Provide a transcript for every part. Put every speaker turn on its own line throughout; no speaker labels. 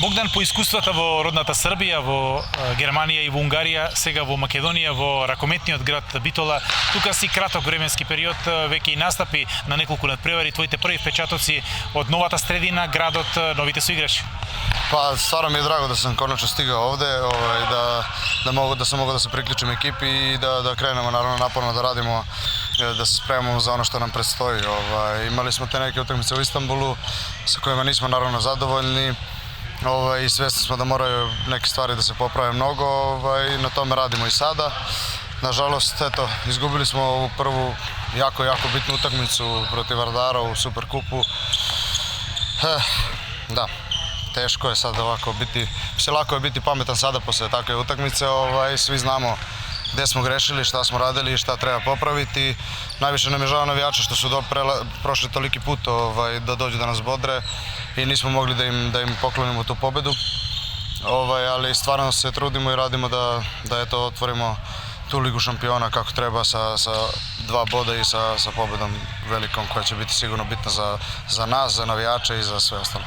Богдан, по искуствата во родната Србија, во Германија и во Унгарија, сега во Македонија, во ракометниот град Битола, тука си краток временски период, веќе и настапи на неколку надпревари, твоите први впечатоци од новата средина, градот, новите соиграчи.
Pa stvarno mi je drago da sam konačno stigao ovde, da sam mogao da se priključim ekipi i da krenemo naravno naporno da radimo, da se spremamo za ono što nam predstoji. Imali smo te neke utakmice u Istanbulu sa kojima nismo naravno zadovoljni i svesni smo da moraju neke stvari da se poprave mnogo i na tome radimo i sada. Nažalost, eto, izgubili smo ovu prvu jako bitnu utakmicu protiv Vardara u Superkupu. Da. Teško je sad ovako biti, lako je biti pametan sada posle takve utakmice, svi znamo gde smo grešili, šta smo radili i šta treba popraviti. Najviše nam je žao navijača što su prošli toliki put da dođu da nas bodre i nismo mogli da im poklonimo tu pobedu, ali stvarno se trudimo i radimo da eto otvorimo tu Ligu šampiona kako treba sa 2 boda i sa pobedom velikom koja će biti sigurno bitna za nas, za navijače i za sve ostalo.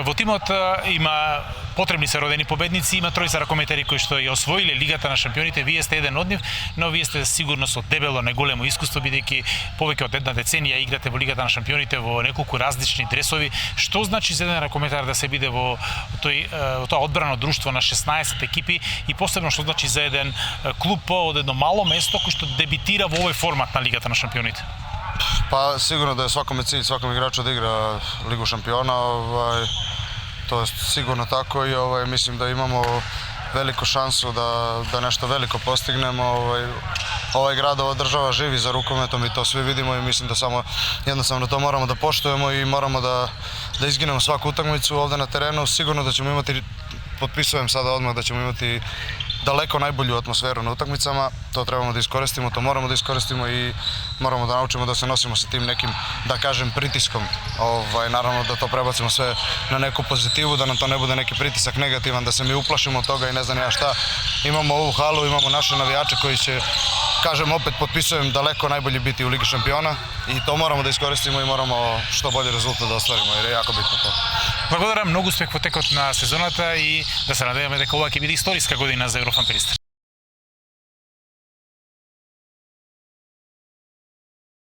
Во тимот има потребни се родени победници, има тројца ракометари кои што ја освоиле Лигата на шампионите, вие сте еден од нив, но вие сте сигурно со дебело неголемо искуство, бидејќи повеќе од една деценија играте во Лигата на шампионите во неколку различни дресови. Што значи за еден ракометар да се биде во тоа одбрано друштво на 16 екипи и посебно што значи за еден клуб од едно мало место кој што дебитира во овој формат на Лигата на шампионите?
Pa sigurno da je svakome cilj, svakom igraču da igra Ligu šampiona, to je sigurno tako i mislim da imamo veliku šansu da nešto veliko postignemo. Ovaj grad, ova država živi za rukometom i to svi vidimo i mislim da samo jednostavno to moramo da poštujemo i moramo da izginemo svaku utakmicu ovde na terenu. Sigurno da ćemo imati, potpisujem sada odmah, da ćemo imati daleko najbolju atmosferu na utakmicama, to trebamo da iskoristimo, to moramo da iskoristimo i moramo da naučimo da se nosimo sa tim nekim, da kažem, pritiskom. Naravno da to prebacimo sve na neku pozitivu, da nam to ne bude neki pritisak negativan, da se mi uplašimo od toga i ne znam ja šta. Imamo ovu halu, imamo naše navijače koji će, kažem opet, potpisujem, daleko najbolji biti u Ligi šampiona i to moramo da iskoristimo i moramo što bolji rezultat da ostvarimo jer je jako bitno to.
Благодарам, многу успех во текот на сезоната и да се надеваме дека ова ќе биде историска година за Еврофан Перистер.